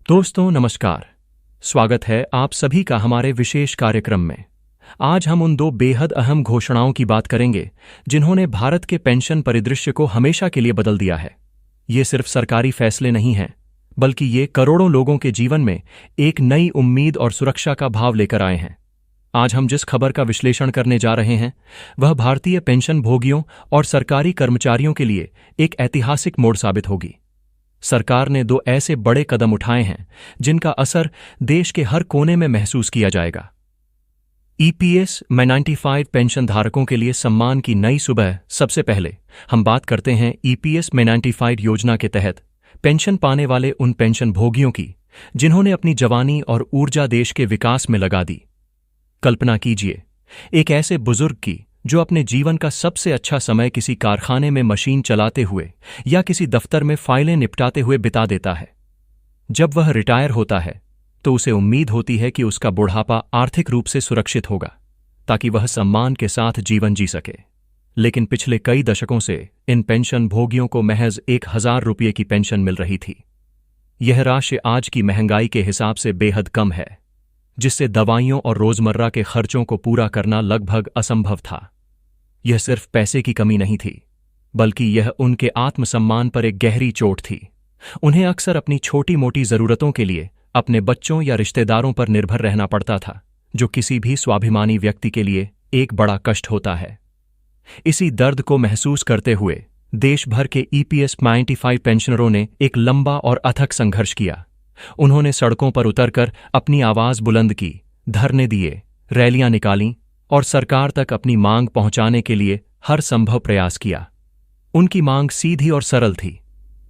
दोस्तों नमस्कार। स्वागत है आप सभी का हमारे विशेष कार्यक्रम में। आज हम उन दो बेहद अहम घोषणाओं की बात करेंगे जिन्होंने भारत के पेंशन परिदृश्य को हमेशा के लिए बदल दिया है। ये सिर्फ सरकारी फैसले नहीं हैं, बल्कि ये करोड़ों लोगों के जीवन में एक नई उम्मीद और सुरक्षा का भाव लेकर आए हैं। आज हम जिस खबर का विश्लेषण करने जा रहे हैं वह भारतीय पेंशन भोगियों और सरकारी कर्मचारियों के लिए एक ऐतिहासिक मोड़ साबित होगी। सरकार ने दो ऐसे बड़े कदम उठाए हैं जिनका असर देश के हर कोने में महसूस किया जाएगा। ईपीएस में 95 पेंशन धारकों के लिए सम्मान की नई सुबह। सबसे पहले हम बात करते हैं ईपीएस में 95 योजना के तहत पेंशन पाने वाले उन पेंशन भोगियों की जिन्होंने अपनी जवानी और ऊर्जा देश के विकास में लगा दी। कल्पना कीजिए एक ऐसे बुजुर्ग की जो अपने जीवन का सबसे अच्छा समय किसी कारखाने में मशीन चलाते हुए या किसी दफ्तर में फाइलें निपटाते हुए बिता देता है। जब वह रिटायर होता है तो उसे उम्मीद होती है कि उसका बुढ़ापा आर्थिक रूप से सुरक्षित होगा ताकि वह सम्मान के साथ जीवन जी सके। लेकिन पिछले कई दशकों से इन पेंशन भोगियों को महज 1000 रुपये की पेंशन मिल रही थी। यह राशि आज की महंगाई के हिसाब से बेहद कम है, जिससे दवाइयों और रोजमर्रा के खर्चों को पूरा करना लगभग असंभव था। यह सिर्फ पैसे की कमी नहीं थी, बल्कि यह उनके आत्मसम्मान पर एक गहरी चोट थी। उन्हें अक्सर अपनी छोटी मोटी जरूरतों के लिए अपने बच्चों या रिश्तेदारों पर निर्भर रहना पड़ता था, जो किसी भी स्वाभिमानी व्यक्ति के लिए एक बड़ा कष्ट होता है। इसी दर्द को महसूस करते हुए देश भर के ईपीएस 95 पेंशनरों ने एक लंबा और अथक संघर्ष किया। उन्होंने सड़कों पर उतरकर अपनी आवाज बुलंद की, धरने दिए, रैलियां निकालीं और सरकार तक अपनी मांग पहुंचाने के लिए हर संभव प्रयास किया। उनकी मांग सीधी और सरल थी,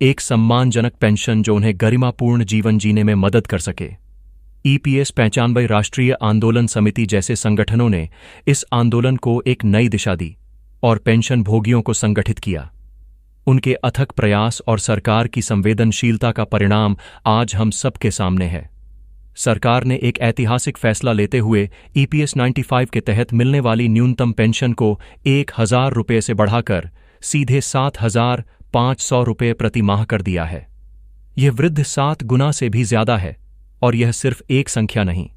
एक सम्मानजनक पेंशन जो उन्हें गरिमापूर्ण जीवन जीने में मदद कर सके। ईपीएस 95 राष्ट्रीय आंदोलन समिति जैसे संगठनों ने इस आंदोलन को एक नई दिशा दी और पेंशन भोगियों को संगठित किया। उनके अथक प्रयास और सरकार की संवेदनशीलता का परिणाम आज हम सबके सामने है। सरकार ने एक ऐतिहासिक फैसला लेते हुए ईपीएस 95 के तहत मिलने वाली न्यूनतम पेंशन को 1000 रुपये से बढ़ाकर सीधे 7500 रुपये प्रति माह कर दिया है। यह वृद्धि 7 गुना से भी ज्यादा है और यह सिर्फ एक संख्या नहीं,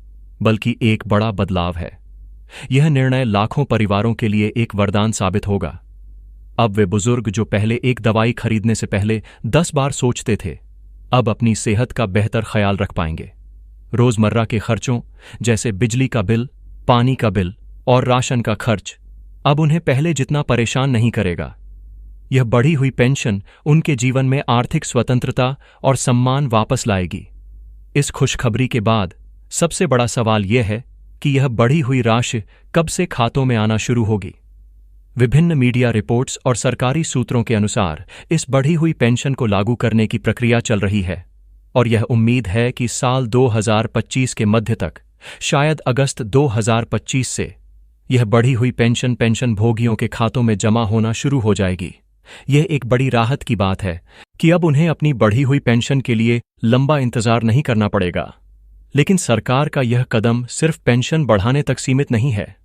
बल्कि एक बड़ा बदलाव है। यह निर्णय लाखों परिवारों के लिए एक वरदान साबित होगा। अब वे बुजुर्ग जो पहले एक दवाई खरीदने से पहले 10 बार सोचते थे, अब अपनी सेहत का बेहतर ख्याल रख पाएंगे। रोजमर्रा के खर्चों जैसे बिजली का बिल, पानी का बिल और राशन का खर्च अब उन्हें पहले जितना परेशान नहीं करेगा। यह बढ़ी हुई पेंशन उनके जीवन में आर्थिक स्वतंत्रता और सम्मान वापस लाएगी। इस खुशखबरी के बाद सबसे बड़ा सवाल यह है कि यह बढ़ी हुई राशि कब से खातों में आना शुरू होगी। विभिन्न मीडिया रिपोर्ट्स और सरकारी सूत्रों के अनुसार इस बढ़ी हुई पेंशन को लागू करने की प्रक्रिया चल रही है और यह उम्मीद है कि साल 2025 के मध्य तक, शायद अगस्त 2025 से, यह बढ़ी हुई पेंशन भोगियों के खातों में जमा होना शुरू हो जाएगी। यह एक बड़ी राहत की बात है कि अब उन्हें अपनी बढ़ी हुई पेंशन के लिए लंबा इंतजार नहीं करना पड़ेगा। लेकिन सरकार का यह कदम सिर्फ पेंशन बढ़ाने तक सीमित नहीं है।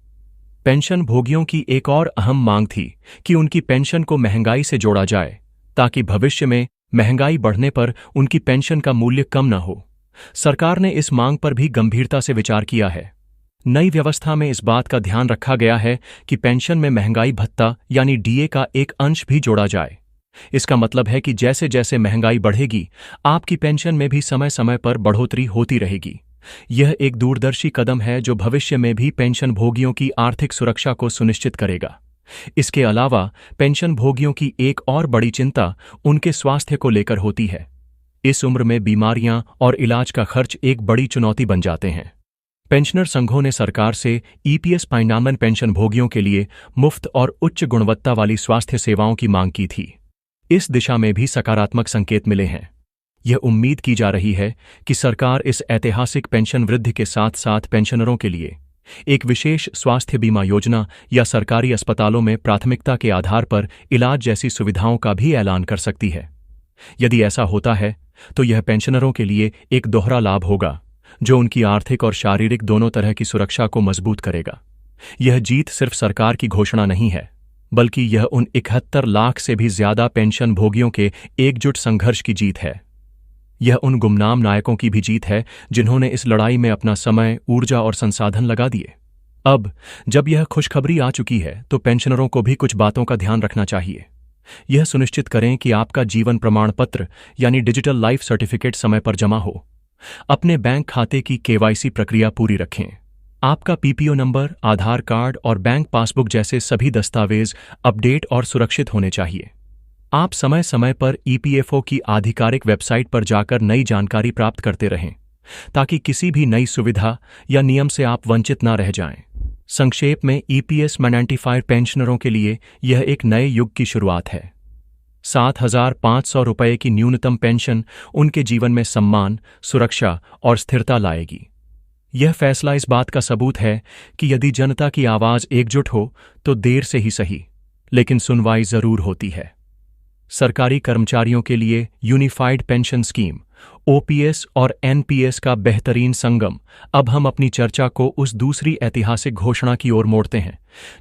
पेंशन भोगियों की एक और अहम मांग थी कि उनकी पेंशन को महंगाई से जोड़ा जाए ताकि भविष्य में महंगाई बढ़ने पर उनकी पेंशन का मूल्य कम न हो। सरकार ने इस मांग पर भी गंभीरता से विचार किया है। नई व्यवस्था में इस बात का ध्यान रखा गया है कि पेंशन में महंगाई भत्ता यानी डीए का एक अंश भी जोड़ा जाए। इसका मतलब है कि जैसे जैसे महंगाई बढ़ेगी, आपकी पेंशन में भी समय समय पर बढ़ोतरी होती रहेगी। यह एक दूरदर्शी कदम है जो भविष्य में भी पेंशन भोगियों की आर्थिक सुरक्षा को सुनिश्चित करेगा। इसके अलावा पेंशन भोगियों की एक और बड़ी चिंता उनके स्वास्थ्य को लेकर होती है। इस उम्र में बीमारियां और इलाज का खर्च एक बड़ी चुनौती बन जाते हैं। पेंशनर संघों ने सरकार से ईपीएस 95 पेंशन भोगियों के लिए मुफ्त और उच्च गुणवत्ता वाली स्वास्थ्य सेवाओं की मांग की थी। इस दिशा में भी सकारात्मक संकेत मिले हैं। यह उम्मीद की जा रही है कि सरकार इस ऐतिहासिक पेंशन वृद्धि के साथ साथ पेंशनरों के लिए एक विशेष स्वास्थ्य बीमा योजना या सरकारी अस्पतालों में प्राथमिकता के आधार पर इलाज जैसी सुविधाओं का भी ऐलान कर सकती है। यदि ऐसा होता है तो यह पेंशनरों के लिए एक दोहरा लाभ होगा जो उनकी आर्थिक और शारीरिक दोनों तरह की सुरक्षा को मजबूत करेगा। यह जीत सिर्फ सरकार की घोषणा नहीं है, बल्कि यह उन 71 लाख से भी ज्यादा पेंशन भोगियों के एकजुट संघर्ष की जीत है। यह उन गुमनाम नायकों की भी जीत है जिन्होंने इस लड़ाई में अपना समय, ऊर्जा और संसाधन लगा दिए। अब जब यह खुशखबरी आ चुकी है तो पेंशनरों को भी कुछ बातों का ध्यान रखना चाहिए। यह सुनिश्चित करें कि आपका जीवन प्रमाण पत्र यानी डिजिटल लाइफ सर्टिफिकेट समय पर जमा हो। अपने बैंक खाते की केवाईसी प्रक्रिया पूरी रखें। आपका पीपीओ नंबर, आधार कार्ड और बैंक पासबुक जैसे सभी दस्तावेज अपडेट और सुरक्षित होने चाहिए। आप समय समय पर ईपीएफओ की आधिकारिक वेबसाइट पर जाकर नई जानकारी प्राप्त करते रहें, ताकि किसी भी नई सुविधा या नियम से आप वंचित न रह जाएं। संक्षेप में, ईपीएस मैग्नेटिफाइड पेंशनरों के लिए यह एक नए युग की शुरुआत है। 7,500 रुपये की न्यूनतम पेंशन उनके जीवन में सम्मान, सुरक्षा और स्थिरता लाएगी। यह फैसला इस बात का सबूत है कि यदि जनता की आवाज एकजुट हो तो देर से ही सही, लेकिन सुनवाई जरूर होती है। सरकारी कर्मचारियों के लिए यूनिफाइड पेंशन स्कीम ओपीएस और एनपीएस का बेहतरीन संगम। अब हम अपनी चर्चा को उस दूसरी ऐतिहासिक घोषणा की ओर मोड़ते हैं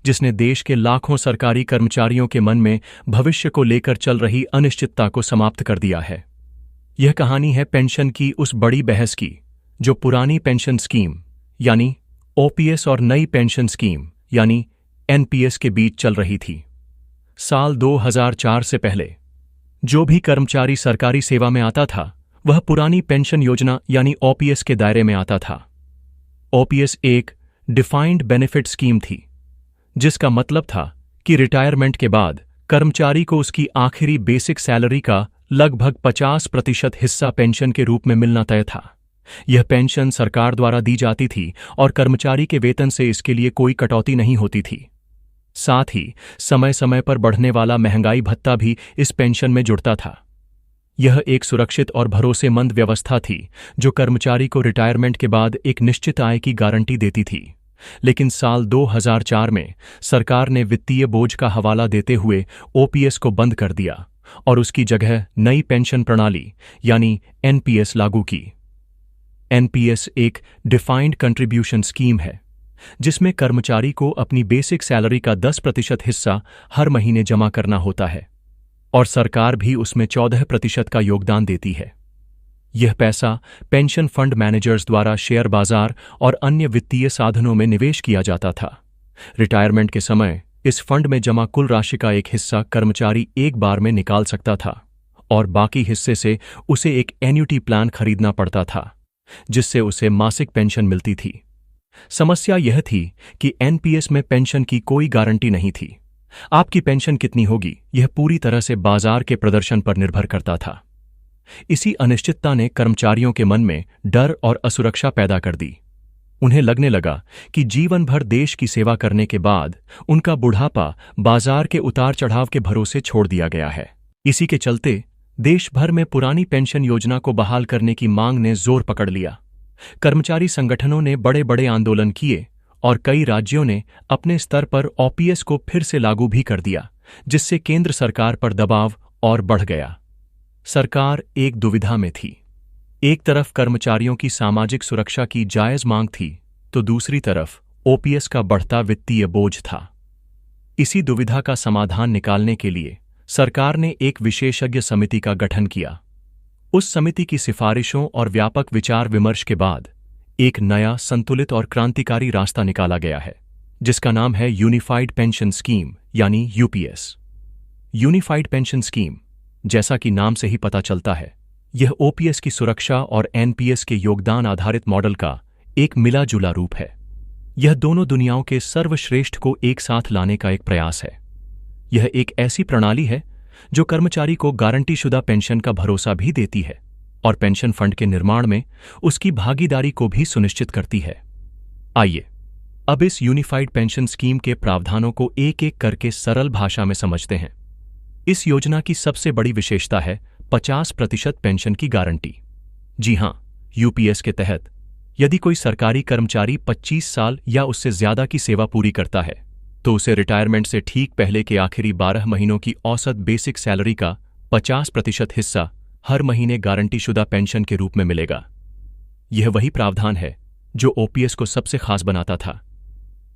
जिसने देश के लाखों सरकारी कर्मचारियों के मन में भविष्य को लेकर चल रही अनिश्चितता को समाप्त कर दिया है। यह कहानी है पेंशन की उस बड़ी बहस की जो पुरानी पेंशन स्कीम यानी ओपीएस और नई पेंशन स्कीम यानी एनपीएस के बीच चल रही थी। साल 2004 से पहले जो भी कर्मचारी सरकारी सेवा में आता था वह पुरानी पेंशन योजना यानी ओपीएस के दायरे में आता था। ओपीएस एक डिफाइंड बेनिफिट स्कीम थी, जिसका मतलब था कि रिटायरमेंट के बाद कर्मचारी को उसकी आखिरी बेसिक सैलरी का लगभग 50% हिस्सा पेंशन के रूप में मिलना तय था। यह पेंशन सरकार द्वारा दी जाती थी और कर्मचारी के वेतन से इसके लिए कोई कटौती नहीं होती थी। साथ ही समय समय पर बढ़ने वाला महंगाई भत्ता भी इस पेंशन में जुड़ता था। यह एक सुरक्षित और भरोसेमंद व्यवस्था थी जो कर्मचारी को रिटायरमेंट के बाद एक निश्चित आय की गारंटी देती थी। लेकिन साल 2004 में सरकार ने वित्तीय बोझ का हवाला देते हुए ओपीएस को बंद कर दिया और उसकी जगह नई पेंशन प्रणाली यानी एनपीएस लागू की। एनपीएस एक डिफाइंड कंट्रीब्यूशन स्कीम है जिसमें कर्मचारी को अपनी बेसिक सैलरी का 10% हिस्सा हर महीने जमा करना होता है और सरकार भी उसमें 14% का योगदान देती है। यह पैसा पेंशन फंड मैनेजर्स द्वारा शेयर बाजार और अन्य वित्तीय साधनों में निवेश किया जाता था। रिटायरमेंट के समय इस फंड में जमा कुल राशि का एक हिस्सा कर्मचारी एक बार में निकाल सकता था और बाकी हिस्से से उसे एक एन्युटी प्लान खरीदना पड़ता था जिससे उसे मासिक पेंशन मिलती थी। समस्या यह थी कि एनपीएस में पेंशन की कोई गारंटी नहीं थी। आपकी पेंशन कितनी होगी यह पूरी तरह से बाजार के प्रदर्शन पर निर्भर करता था। इसी अनिश्चितता ने कर्मचारियों के मन में डर और असुरक्षा पैदा कर दी। उन्हें लगने लगा कि जीवन भर देश की सेवा करने के बाद उनका बुढ़ापा बाजार के उतार चढ़ाव के भरोसे छोड़ दिया गया है। इसी के चलते देश भर में पुरानी पेंशन योजना को बहाल करने की मांग ने जोर पकड़ लिया। कर्मचारी संगठनों ने बड़े बड़े आंदोलन किए और कई राज्यों ने अपने स्तर पर ओपीएस को फिर से लागू भी कर दिया, जिससे केंद्र सरकार पर दबाव और बढ़ गया। सरकार एक दुविधा में थी। एक तरफ कर्मचारियों की सामाजिक सुरक्षा की जायज मांग थी तो दूसरी तरफ ओपीएस का बढ़ता वित्तीय बोझ था। इसी दुविधा का समाधान निकालने के लिए सरकार ने एक विशेषज्ञ समिति का गठन किया। उस समिति की सिफारिशों और व्यापक विचार विमर्श के बाद एक नया, संतुलित और क्रांतिकारी रास्ता निकाला गया है जिसका नाम है यूनिफाइड पेंशन स्कीम यानी यूपीएस। यूनिफाइड पेंशन स्कीम, जैसा कि नाम से ही पता चलता है, यह ओपीएस की सुरक्षा और एनपीएस के योगदान आधारित मॉडल का एक मिला जुला रूप है। यह दोनों दुनियाओं के सर्वश्रेष्ठ को एक साथ लाने का एक प्रयास है। यह एक ऐसी प्रणाली है जो कर्मचारी को गारंटीशुदा पेंशन का भरोसा भी देती है और पेंशन फंड के निर्माण में उसकी भागीदारी को भी सुनिश्चित करती है। आइए अब इस यूनिफाइड पेंशन स्कीम के प्रावधानों को एक एक करके सरल भाषा में समझते हैं। इस योजना की सबसे बड़ी विशेषता है 50% पेंशन की गारंटी। जी हां, यूपीएस के तहत यदि कोई सरकारी कर्मचारी 25 साल या उससे ज्यादा की सेवा पूरी करता है तो उसे रिटायरमेंट से ठीक पहले के आखिरी 12 महीनों की औसत बेसिक सैलरी का 50% हिस्सा हर महीने गारंटीशुदा पेंशन के रूप में मिलेगा। यह वही प्रावधान है जो ओपीएस को सबसे खास बनाता था।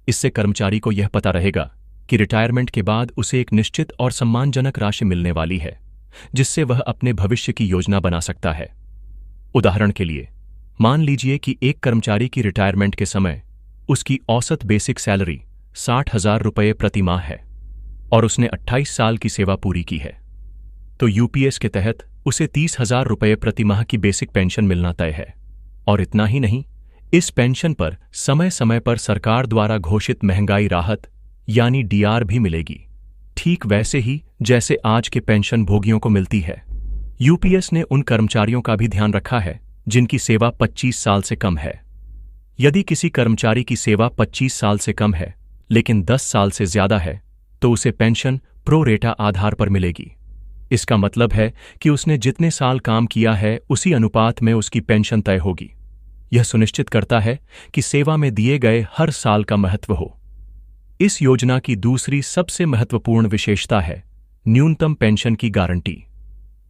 इससे कर्मचारी को यह पता रहेगा कि रिटायरमेंट के बाद उसे एक निश्चित और सम्मानजनक राशि मिलने वाली है जिससे वह अपने भविष्य की योजना बना सकता है। उदाहरण के लिए, मान लीजिए कि एक कर्मचारी की रिटायरमेंट के समय उसकी औसत बेसिक सैलरी 60,000 रुपये प्रति माह है और उसने 28 साल की सेवा पूरी की है, तो यूपीएस के तहत उसे 30,000 रुपये प्रति माह की बेसिक पेंशन मिलना तय है। और इतना ही नहीं, इस पेंशन पर समय समय पर सरकार द्वारा घोषित महंगाई राहत यानी डीआर भी मिलेगी, ठीक वैसे ही जैसे आज के पेंशन भोगियों को मिलती है। यूपीएस ने उन कर्मचारियों का भी ध्यान रखा है जिनकी सेवा 25 साल से कम है। यदि किसी कर्मचारी की सेवा 25 साल से कम है लेकिन 10 साल से ज्यादा है तो उसे पेंशन प्रो रेटा आधार पर मिलेगी। इसका मतलब है कि उसने जितने साल काम किया है उसी अनुपात में उसकी पेंशन तय होगी। यह सुनिश्चित करता है कि सेवा में दिए गए हर साल का महत्व हो। इस योजना की दूसरी सबसे महत्वपूर्ण विशेषता है न्यूनतम पेंशन की गारंटी।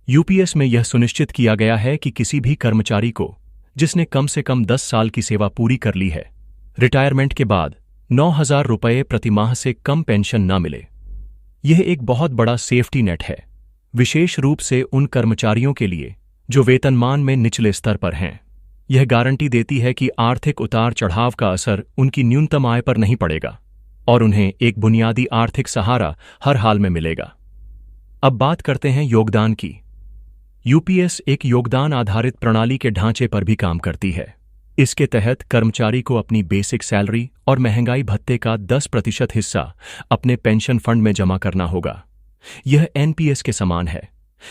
यूपीएस में यह सुनिश्चित किया गया है कि किसी भी कर्मचारी को जिसने कम से कम 10 साल की सेवा पूरी कर ली है, रिटायरमेंट के बाद 9,000 रुपये प्रति माह से कम पेंशन न मिले। यह एक बहुत बड़ा सेफ्टी नेट है, विशेष रूप से उन कर्मचारियों के लिए जो वेतनमान में निचले स्तर पर हैं। यह गारंटी देती है कि आर्थिक उतार चढ़ाव का असर उनकी न्यूनतम आय पर नहीं पड़ेगा और उन्हें एक बुनियादी आर्थिक सहारा हर हाल में मिलेगा। अब बात करते हैं योगदान की। यूपीएस एक योगदान आधारित प्रणाली के ढांचे पर भी काम करती है। इसके तहत कर्मचारी को अपनी बेसिक सैलरी और महंगाई भत्ते का 10% हिस्सा अपने पेंशन फंड में जमा करना होगा। यह एनपीएस के समान है,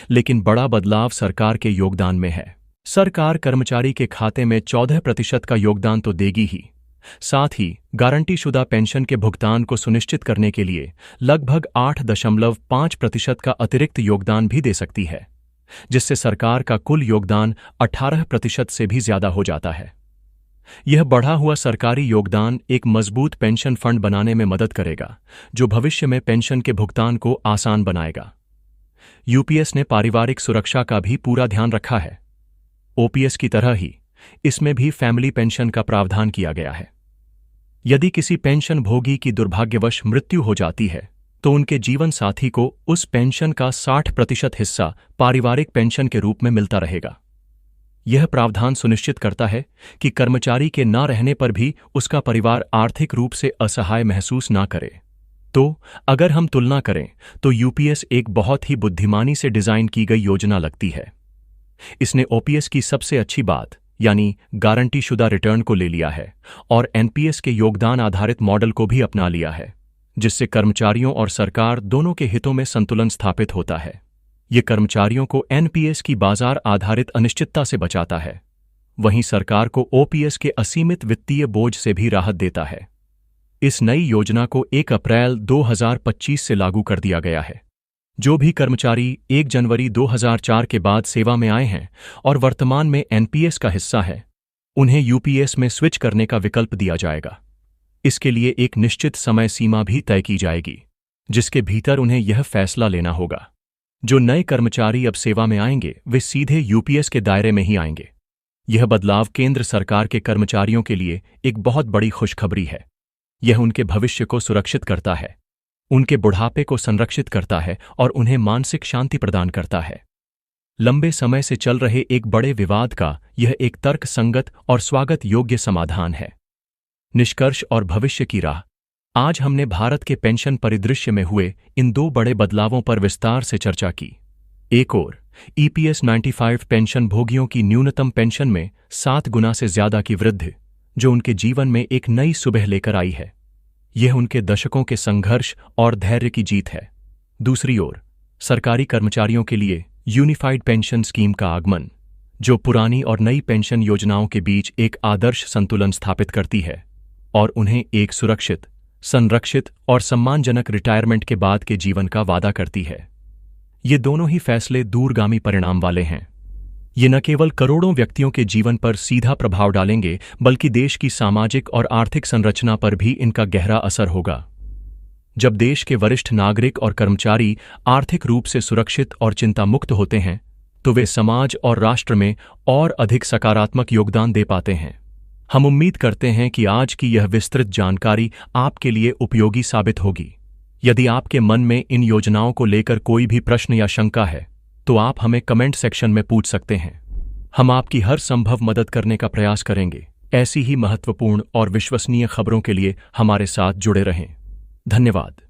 लेकिन बड़ा बदलाव सरकार के योगदान में है। सरकार कर्मचारी के खाते में 14% का योगदान तो देगी ही, साथ ही गारंटीशुदा पेंशन के भुगतान को सुनिश्चित करने के लिए लगभग 8.5% का अतिरिक्त योगदान भी दे सकती है, जिससे सरकार का कुल योगदान 18% से भी ज्यादा हो जाता है। यह बढ़ा हुआ सरकारी योगदान एक मजबूत पेंशन फंड बनाने में मदद करेगा, जो भविष्य में पेंशन के भुगतान को आसान बनाएगा। यूपीएस ने पारिवारिक सुरक्षा का भी पूरा ध्यान रखा है। ओपीएस की तरह ही इसमें भी फैमिली पेंशन का प्रावधान किया गया है। यदि किसी पेंशन भोगी की दुर्भाग्यवश मृत्यु हो जाती है तो उनके जीवन साथी को उस पेंशन का 60% हिस्सा पारिवारिक पेंशन के रूप में मिलता रहेगा। यह प्रावधान सुनिश्चित करता है कि कर्मचारी के न रहने पर भी उसका परिवार आर्थिक रूप से असहाय महसूस ना करे। तो अगर हम तुलना करें तो यूपीएस एक बहुत ही बुद्धिमानी से डिजाइन की गई योजना लगती है। इसने ओपीएस की सबसे अच्छी बात यानी गारंटीशुदा रिटर्न को ले लिया है और एनपीएस के योगदान आधारित मॉडल को भी अपना लिया है, जिससे कर्मचारियों और सरकार दोनों के हितों में संतुलन स्थापित होता है। ये कर्मचारियों को एनपीएस की बाजार आधारित अनिश्चितता से बचाता है, वहीं सरकार को ओपीएस के असीमित वित्तीय बोझ से भी राहत देता है। इस नई योजना को 1 अप्रैल 2025 से लागू कर दिया गया है। जो भी कर्मचारी 1 जनवरी 2004 के बाद सेवा में आए हैं और वर्तमान में एनपीएस का हिस्सा है, उन्हें यूपीएस में स्विच करने का विकल्प दिया जाएगा। इसके लिए एक निश्चित समय सीमा भी तय की जाएगी, जिसके भीतर उन्हें यह फैसला लेना होगा। जो नए कर्मचारी अब सेवा में आएंगे वे सीधे यूपीएस के दायरे में ही आएंगे। यह बदलाव केंद्र सरकार के कर्मचारियों के लिए एक बहुत बड़ी खुशखबरी है। यह उनके भविष्य को सुरक्षित करता है, उनके बुढ़ापे को संरक्षित करता है और उन्हें मानसिक शांति प्रदान करता है। लंबे समय से चल रहे एक बड़े विवाद का यह एक तर्कसंगत और स्वागत योग्य समाधान है। निष्कर्ष और भविष्य की राह। आज हमने भारत के पेंशन परिदृश्य में हुए इन 2 बड़े बदलावों पर विस्तार से चर्चा की। एक ओर ईपीएस 95 पेंशन भोगियों की न्यूनतम पेंशन में 7 गुना से ज्यादा की वृद्धि, जो उनके जीवन में एक नई सुबह लेकर आई है। यह उनके दशकों के संघर्ष और धैर्य की जीत है। दूसरी ओर सरकारी कर्मचारियों के लिए यूनिफाइड पेंशन स्कीम का आगमन, जो पुरानी और नई पेंशन योजनाओं के बीच एक आदर्श संतुलन स्थापित करती है और उन्हें एक सुरक्षित, संरक्षित और सम्मानजनक रिटायरमेंट के बाद के जीवन का वादा करती है। ये दोनों ही फैसले दूरगामी परिणाम वाले हैं। ये न केवल करोड़ों व्यक्तियों के जीवन पर सीधा प्रभाव डालेंगे, बल्कि देश की सामाजिक और आर्थिक संरचना पर भी इनका गहरा असर होगा। जब देश के वरिष्ठ नागरिक और कर्मचारी आर्थिक रूप से सुरक्षित और चिंता मुक्त होते हैं, तो वे समाज और राष्ट्र में और अधिक सकारात्मक योगदान दे पाते हैं। हम उम्मीद करते हैं कि आज की यह विस्तृत जानकारी आपके लिए उपयोगी साबित होगी। यदि आपके मन में इन योजनाओं को लेकर कोई भी प्रश्न या शंका है, तो आप हमें कमेंट सेक्शन में पूछ सकते हैं। हम आपकी हर संभव मदद करने का प्रयास करेंगे। ऐसी ही महत्वपूर्ण और विश्वसनीय खबरों के लिए हमारे साथ जुड़े रहें। धन्यवाद।